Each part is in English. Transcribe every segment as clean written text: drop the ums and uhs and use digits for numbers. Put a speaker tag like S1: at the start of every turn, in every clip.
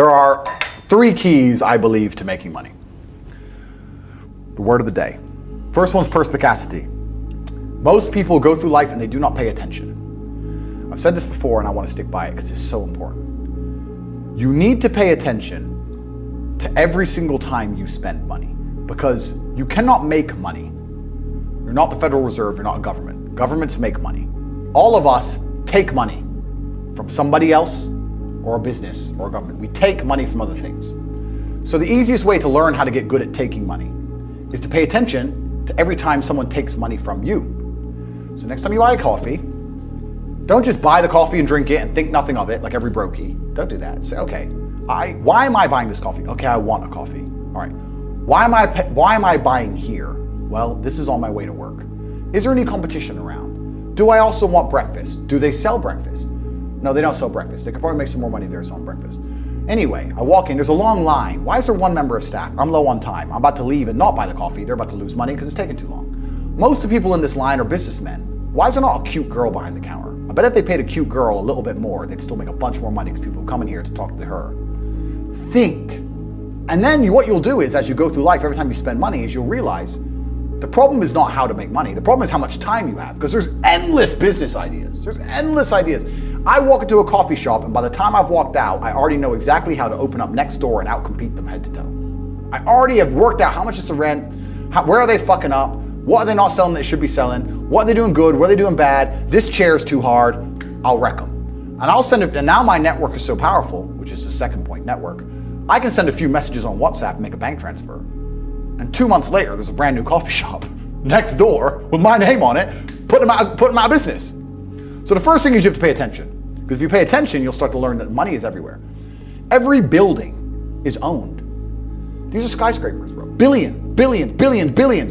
S1: There are 3 keys, I believe, to making money. The word of the day. First one's perspicacity. Most people go through life and they do not pay attention. I've said this before and I want to stick by it because it's so important. You need to pay attention to every single time you spend money because you cannot make money. You're not the Federal Reserve, you're not a government. Governments make money. All of us take money from somebody else or a business or a government. We take money from other things. So the easiest way to learn how to get good at taking money is to pay attention to every time someone takes money from you. So next time you buy a coffee, don't just buy the coffee and drink it and think nothing of it like every brokey. Don't do that. Say, okay, why am I buying this coffee? Okay, I want a coffee. All right. Why am I buying here? Well, this is on my way to work. Is there any competition around? Do I also want breakfast? Do they sell breakfast? No, they don't sell breakfast. They could probably make some more money there selling breakfast. Anyway, I walk in, there's a long line. Why is there 1 member of staff? I'm low on time. I'm about to leave and not buy the coffee. They're about to lose money because it's taking too long. Most of the people in this line are businessmen. Why is there not a cute girl behind the counter? I bet if they paid a cute girl a little bit more, they'd still make a bunch more money because people come in here to talk to her. Think. And then what you'll do is, as you go through life, every time you spend money, is you'll realize the problem is not how to make money. The problem is how much time you have, because there's endless business ideas. There's endless ideas. I walk into a coffee shop, and by the time I've walked out, I already know exactly how to open up next door and outcompete them head to toe. I already have worked out how much is the rent, where are they fucking up, what are they not selling that they should be selling, what are they doing good, what are they doing bad, this chair's too hard, I'll wreck them. And I'll send it, and now my network is so powerful, which is the second point, network, I can send a few messages on WhatsApp and make a bank transfer. And 2 months later, there's a brand new coffee shop next door with my name on it, putting them out of business. So the first thing is you have to pay attention. Because if you pay attention, you'll start to learn that money is everywhere. Every building is owned. These are skyscrapers, bro. Billions.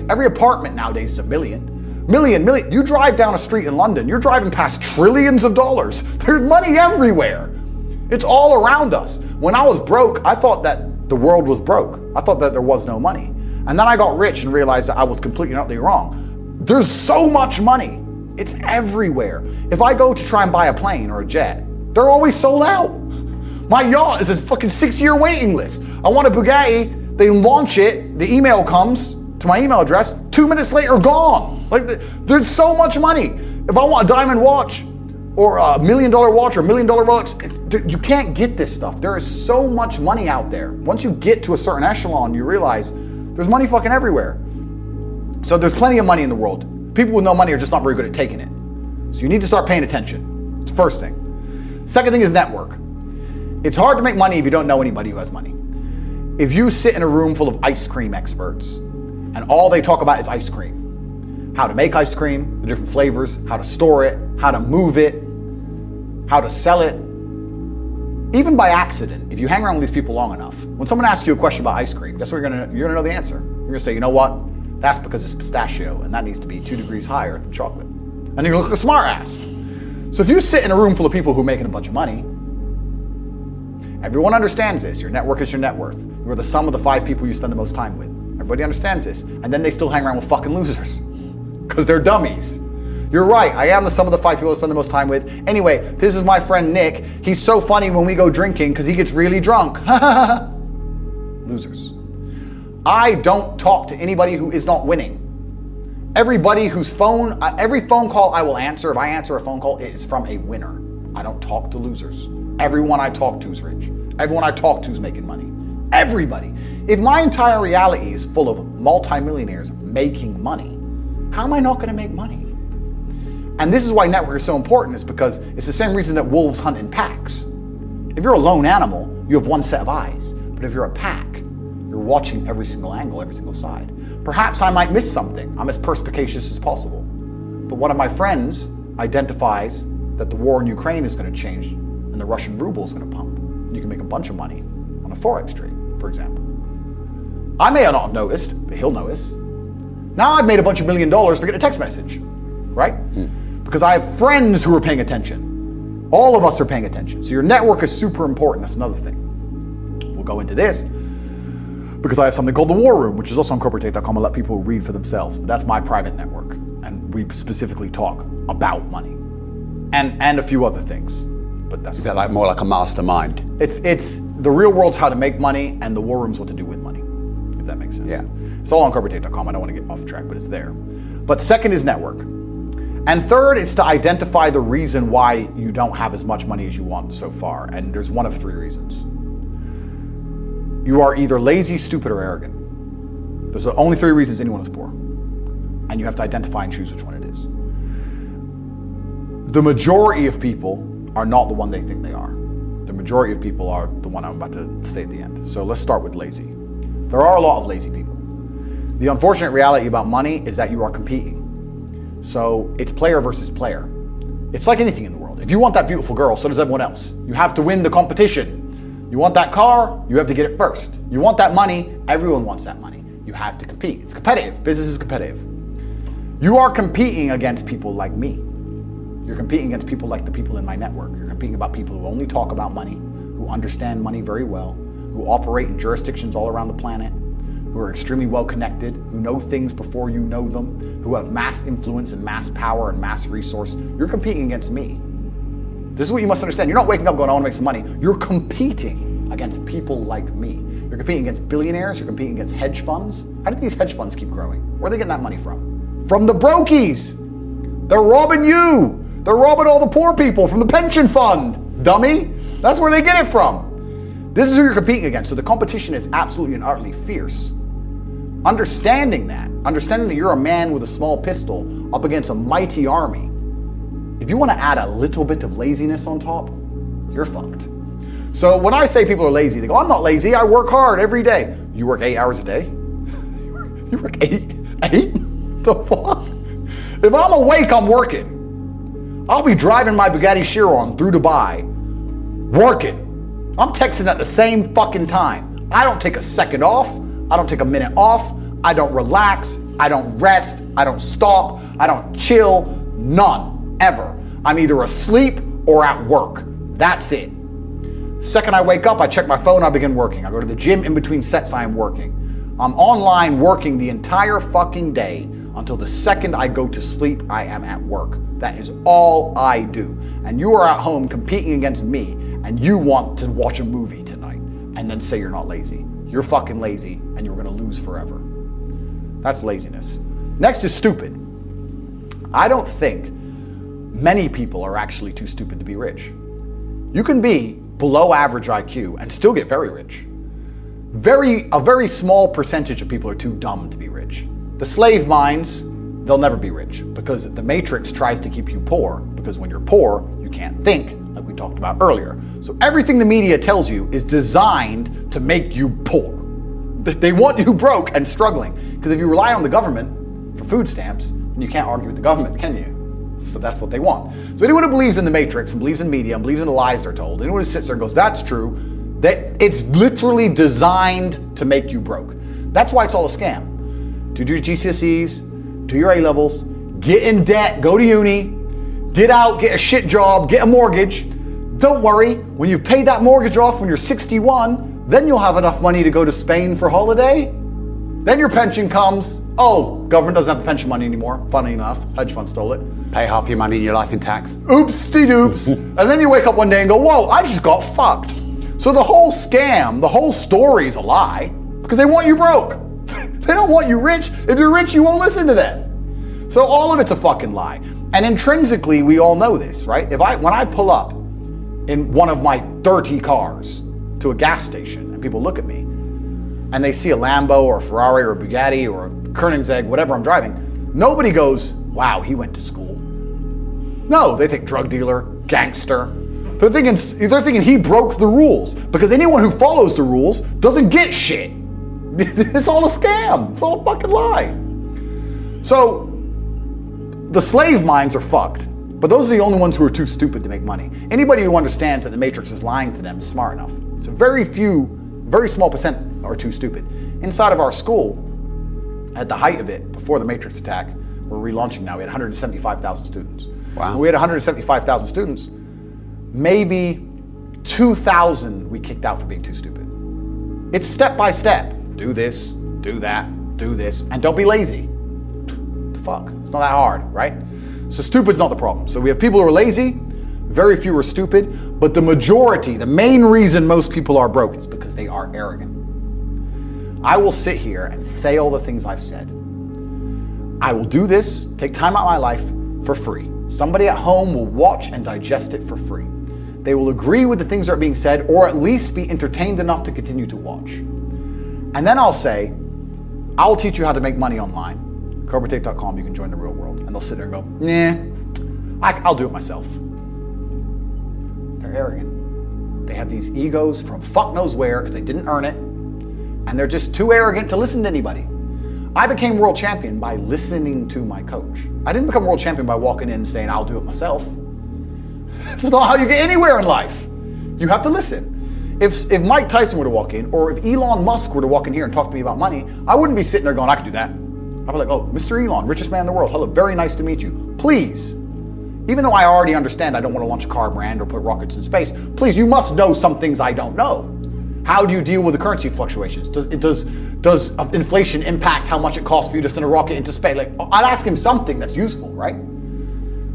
S1: Every apartment nowadays is a million. Million. You drive down a street in London, you're driving past trillions of dollars. There's money everywhere. It's all around us. When I was broke, I thought that the world was broke. I thought that there was no money. And then I got rich and realized that I was completely and utterly wrong. There's so much money. It's everywhere. If I go to try and buy a plane or a jet, they're always sold out. My yacht is a fucking 6-year waiting list. I want a Bugatti, they launch it, the email comes to my email address, 2 minutes later, gone. Like, there's so much money. If I want a diamond watch, or a $1 million watch, or $1 million Rolex, you can't get this stuff. There is so much money out there. Once you get to a certain echelon, you realize there's money fucking everywhere. So there's plenty of money in the world. People with no money are just not very good at taking it. So you need to start paying attention. It's the first thing. Second thing is network. It's hard to make money if you don't know anybody who has money. If you sit in a room full of ice cream experts and all they talk about is ice cream, how to make ice cream, the different flavors, how to store it, how to move it, how to sell it, even by accident, if you hang around with these people long enough, when someone asks you a question about ice cream, guess what you're gonna know the answer. You're gonna say, you know what? That's because it's pistachio, and that needs to be 2 degrees higher than chocolate. And you're gonna look like a smart ass. So if you sit in a room full of people who are making a bunch of money, everyone understands this. Your network is your net worth. You're the sum of the 5 people you spend the most time with. Everybody understands this. And then they still hang around with fucking losers, because they're dummies. You're right, I am the sum of the 5 people I spend the most time with. Anyway, this is my friend Nick. He's so funny when we go drinking because he gets really drunk. Losers. I don't talk to anybody who is not winning. Everybody whose every phone call I will answer, if I answer a phone call, it is from a winner. I don't talk to losers. Everyone I talk to is rich. Everyone I talk to is making money. Everybody. If my entire reality is full of multimillionaires making money, how am I not going to make money? And this is why network is so important, is because it's the same reason that wolves hunt in packs. If you're a lone animal, you have one set of eyes. But if you're a pack, you're watching every single angle, every single side. Perhaps I might miss something. I'm as perspicacious as possible. But one of my friends identifies that the war in Ukraine is going to change and the Russian ruble is going to pump. You can make a bunch of money on a Forex trade, for example. I may not have noticed, but he'll notice. Now I've made a bunch of $1 million to get a text message, right? Because I have friends who are paying attention. All of us are paying attention. So your network is super important. That's another thing. We'll go into this because I have something called the War Room, which is also on corporatate.com. I'll let people read for themselves. But that's my private network. And we specifically talk about money and a few other things. But that's
S2: is that like more like a mastermind?
S1: It's The real world's how to make money, and the war room's what to do with money, if that makes sense.
S2: Yeah.
S1: It's all on corporatate.com. I don't want to get off track, but it's there. But second is network. And third, it's to identify the reason why you don't have as much money as you want so far. And there's one of three reasons. You are either lazy, stupid, or arrogant. Those are the only three reasons anyone is poor. And you have to identify and choose which one it is. The majority of people are not the one they think they are. The majority of people are the one I'm about to say at the end. So let's start with lazy. There are a lot of lazy people. The unfortunate reality about money is that you are competing. So it's player versus player. It's like anything in the world. If you want that beautiful girl, so does everyone else. You have to win the competition. You want that car, you have to get it first. You want that money, everyone wants that money. You have to compete. It's competitive. Business is competitive. You are competing against people like me. You're competing against people like the people in my network. You're competing about people who only talk about money, who understand money very well, who operate in jurisdictions all around the planet, who are extremely well connected, who know things before you know them, who have mass influence and mass power and mass resource. You're competing against me. This is what you must understand. You're not waking up going, I want to make some money. You're competing against people like me. You're competing against billionaires. You're competing against hedge funds. How did these hedge funds keep growing? Where are they getting that money from? From the brokies. They're robbing you. They're robbing all the poor people from the pension fund, dummy. That's where they get it from. This is who you're competing against. So the competition is absolutely and utterly fierce. Understanding that you're a man with a small pistol up against a mighty army, if you want to add a little bit of laziness on top, you're fucked. So when I say people are lazy, they go, I'm not lazy, I work hard every day. You work 8 hours a day? You work eight? The fuck? If I'm awake, I'm working. I'll be driving my Bugatti Chiron through Dubai, working. I'm texting at the same fucking time. I don't take a second off. I don't take a minute off. I don't relax. I don't rest. I don't stop. I don't chill. None, ever. I'm either asleep or at work. That's it. Second I wake up, I check my phone, I begin working. I go to the gym in between sets, I am working. I'm online working the entire fucking day until the second I go to sleep, I am at work. That is all I do. And you are at home competing against me, and you want to watch a movie tonight and then say you're not lazy. You're fucking lazy, and you're gonna lose forever. That's laziness. Next is stupid. I don't think many people are actually too stupid to be rich. You can be below average IQ and still get very rich. A very small percentage of people are too dumb to be rich. The slave minds, they'll never be rich because the matrix tries to keep you poor, because when you're poor, you can't think, like we talked about earlier. So everything the media tells you is designed to make you poor. They want you broke and struggling, because if you rely on the government for food stamps, then you can't argue with the government, can you? So that's what they want. So anyone who believes in the matrix and believes in media and believes in the lies they're told, anyone who sits there and goes, that's true, that it's literally designed to make you broke. That's why it's all a scam. Do your GCSEs, do your A-levels, get in debt, go to uni, get out, get a shit job, get a mortgage. Don't worry, when you've paid that mortgage off when you're 61, then you'll have enough money to go to Spain for holiday. Then your pension comes. Oh, government doesn't have the pension money anymore. Funny enough, hedge fund stole it.
S2: Pay half your money in your life in tax.
S1: Oops-de-doops. And then you wake up one day and go, whoa, I just got fucked. So the whole scam, the whole story is a lie because they want you broke. They don't want you rich. If you're rich, you won't listen to them. So all of it's a fucking lie. And intrinsically, we all know this, right? When I pull up in one of my 30 cars to a gas station and people look at me and they see a Lambo or a Ferrari or a Bugatti or a Koenigsegg, whatever I'm driving, nobody goes, wow, he went to school. No, they think drug dealer, gangster. They're thinking he broke the rules, because anyone who follows the rules doesn't get shit. It's all a scam. It's all a fucking lie. So the slave minds are fucked, but those are the only ones who are too stupid to make money. Anybody who understands that the matrix is lying to them is smart enough. So very small percent are too stupid. Inside of our school, at the height of it, before the matrix attack, we're relaunching now, we had 175,000 students.
S2: Wow.
S1: When we had 175,000 students, maybe 2,000 we kicked out for being too stupid. It's step by step. Do this, do that, do this, and don't be lazy. The fuck? It's not that hard, right? So stupid's not the problem. So we have people who are lazy, very few are stupid, But the majority, the main reason most people are broke is because they are arrogant. I will sit here and say all the things I've said. I will do this, take time out of my life for free. Somebody at home will watch and digest it for free. They will agree with the things that are being said, or at least be entertained enough to continue to watch. And then I'll say, I'll teach you how to make money online. CobraTate.com, you can join the real world. And they'll sit there and go, nah, I'll do it myself. They're arrogant. They have these egos from fuck knows where because they didn't earn it. And they're just too arrogant to listen to anybody. I became world champion by listening to my coach. I didn't become world champion by walking in and saying, I'll do it myself. That's not how you get anywhere in life. You have to listen. If Mike Tyson were to walk in, or if Elon Musk were to walk in here and talk to me about money, I wouldn't be sitting there going, I could do that. I'd be like, oh, Mr. Elon, richest man in the world. Hello, very nice to meet you. Please, even though I already understand I don't want to launch a car brand or put rockets in space, please, you must know some things I don't know. How do you deal with the currency fluctuations? Does inflation impact how much it costs for you to send a rocket into space? Like, I'd ask him something that's useful, right?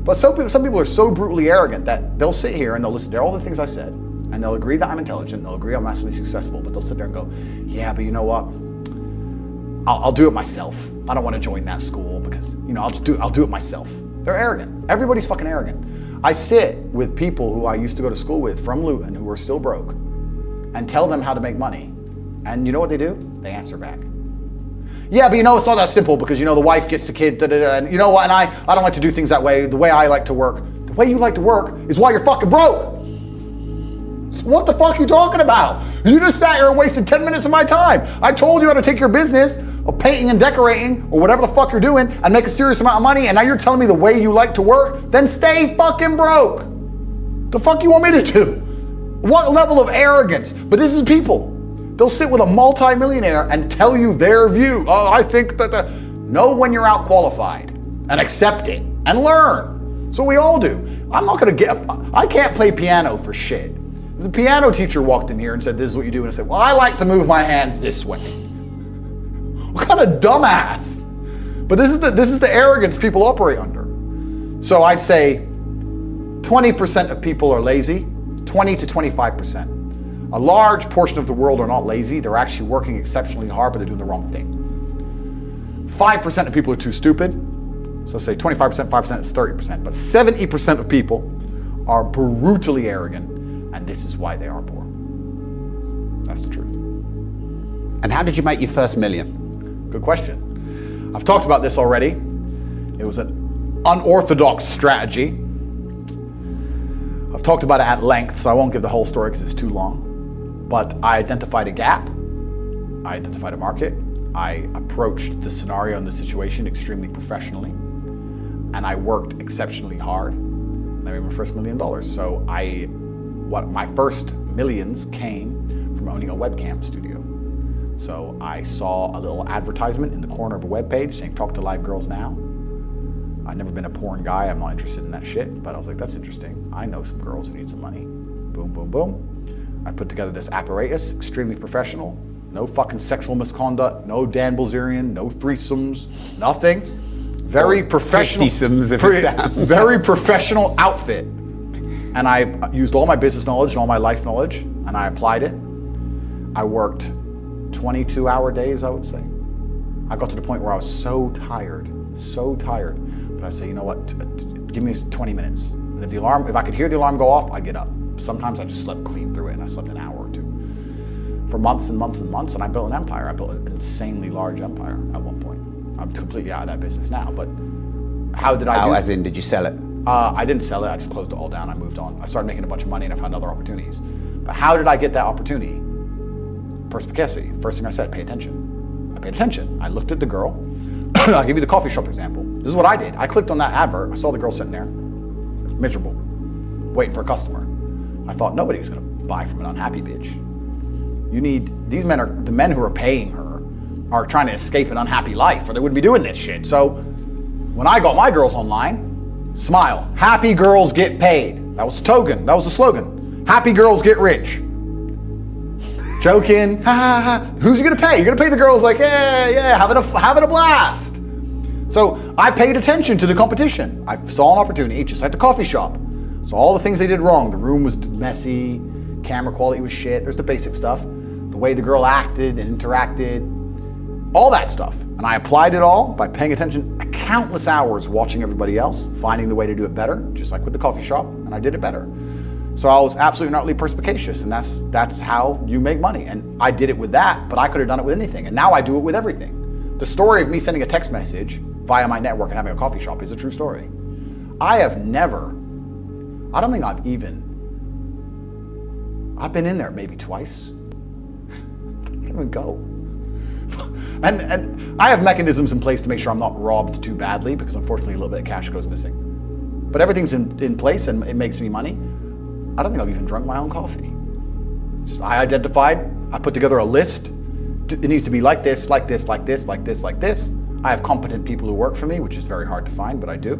S1: But some people are so brutally arrogant that they'll sit here and they'll listen to all the things I said, and they'll agree that I'm intelligent, they'll agree I'm massively successful, but they'll sit there and go, yeah, but you know what? I'll do it myself. I don't want to join that school because, I'll do it myself. They're arrogant. Everybody's fucking arrogant. I sit with people who I used to go to school with from Luton who are still broke and tell them how to make money. And you know what they do? They answer back. Yeah, but it's not that simple because, the wife gets the kid, and you know what, and I don't like to do things that way. The way I like to work. The way you like to work is why you're fucking broke. So what the fuck are you talking about? You just sat here and wasted 10 minutes of my time. I told you how to take your business of painting and decorating or whatever the fuck you're doing and make a serious amount of money, and now you're telling me the way you like to work? Then stay fucking broke. The fuck you want me to do? What level of arrogance? But this is people. They'll sit with a multi-millionaire and tell you their view. Oh, I think that know when you're out qualified and accept it and learn. So we all do. I can't play piano for shit. The piano teacher walked in here and said, this is what you do. And I said, well, I like to move my hands this way. What kind of dumbass? But this is the arrogance people operate under. So I'd say 20% of people are lazy, 20 to 25%. A large portion of the world are not lazy. They're actually working exceptionally hard, but they're doing the wrong thing. 5% of people are too stupid. So say 25%, 5% is 30%. But 70% of people are brutally arrogant, and this is why they are poor. That's the truth.
S2: And how did you make your first million?
S1: Good question. I've talked about this already. It was an unorthodox strategy. I've talked about it at length, so I won't give the whole story because it's too long. But I identified a gap, I identified a market, I approached the scenario and the situation extremely professionally, and I worked exceptionally hard, and I made my first $1 million. So my first millions came from owning a webcam studio. So I saw a little advertisement in the corner of a webpage saying, talk to live girls now. I've never been a porn guy, I'm not interested in that shit, but I was like, that's interesting. I know some girls who need some money. Boom, boom, boom. I put together this apparatus, extremely professional. No fucking sexual misconduct, no Dan Bilzerian, no threesomes, nothing. Very professional. 50-somes if it's down. Very professional outfit. And I used all my business knowledge and all my life knowledge, and I applied it. I worked 22-hour days, I would say. I got to the point where I was so tired. But I'd say, you know what, give me 20 minutes. And if I could hear the alarm go off, I'd get up. Sometimes I just slept clean through it, and I slept an hour or two. For months and months and months, and I built an empire. I built an insanely large empire at one point. I'm completely out of that business now, but how did I do it?
S2: As in, did you sell it?
S1: I didn't sell it, I just closed it all down, I moved on. I started making a bunch of money and I found other opportunities. But how did I get that opportunity? Perspicacity. First thing I said, pay attention. I paid attention. I looked at the girl. I'll give you the coffee shop example. This is what I did. I clicked on that advert, I saw the girl sitting there, miserable, waiting for a customer. I thought nobody's gonna buy from an unhappy bitch. The men who are paying her are trying to escape an unhappy life or they wouldn't be doing this shit. So when I got my girls online, smile, happy girls get paid. That was the token, that was the slogan. Happy girls get rich. Joking, ha ha ha. Who's you gonna pay? You're gonna pay the girls like, yeah, having a blast. So I paid attention to the competition. I saw an opportunity, just like the coffee shop. So all the things they did wrong, the room was messy, camera quality was shit, there's the basic stuff, the way the girl acted and interacted, all that stuff. And I applied it all by paying attention countless hours watching everybody else, finding the way to do it better, just like with the coffee shop, and I did it better. So I was absolutely and utterly perspicacious, and that's how you make money. And I did it with that, but I could have done it with anything. And now I do it with everything. The story of me sending a text message via my network and having a coffee shop is a true story. I don't think I've been in there maybe twice. I don't even go. And I have mechanisms in place to make sure I'm not robbed too badly, because unfortunately a little bit of cash goes missing. But everything's in place and it makes me money. I don't think I've even drunk my own coffee. I identified, I put together a list. It needs to be like this, like this, like this, like this, like this. I have competent people who work for me, which is very hard to find, but I do.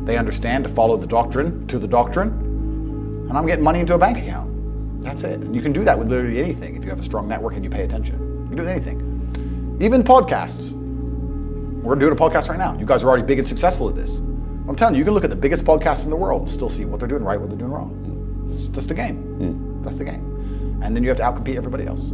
S1: They understand to follow the doctrine, and I'm getting money into a bank account. That's it. And you can do that with literally anything if you have a strong network and you pay attention. You can do anything. Even podcasts. We're doing a podcast right now. You guys are already big and successful at this. I'm telling you, you can look at the biggest podcasts in the world and still see what they're doing right, what they're doing wrong. That's the game. That's the game. And then you have to outcompete everybody else.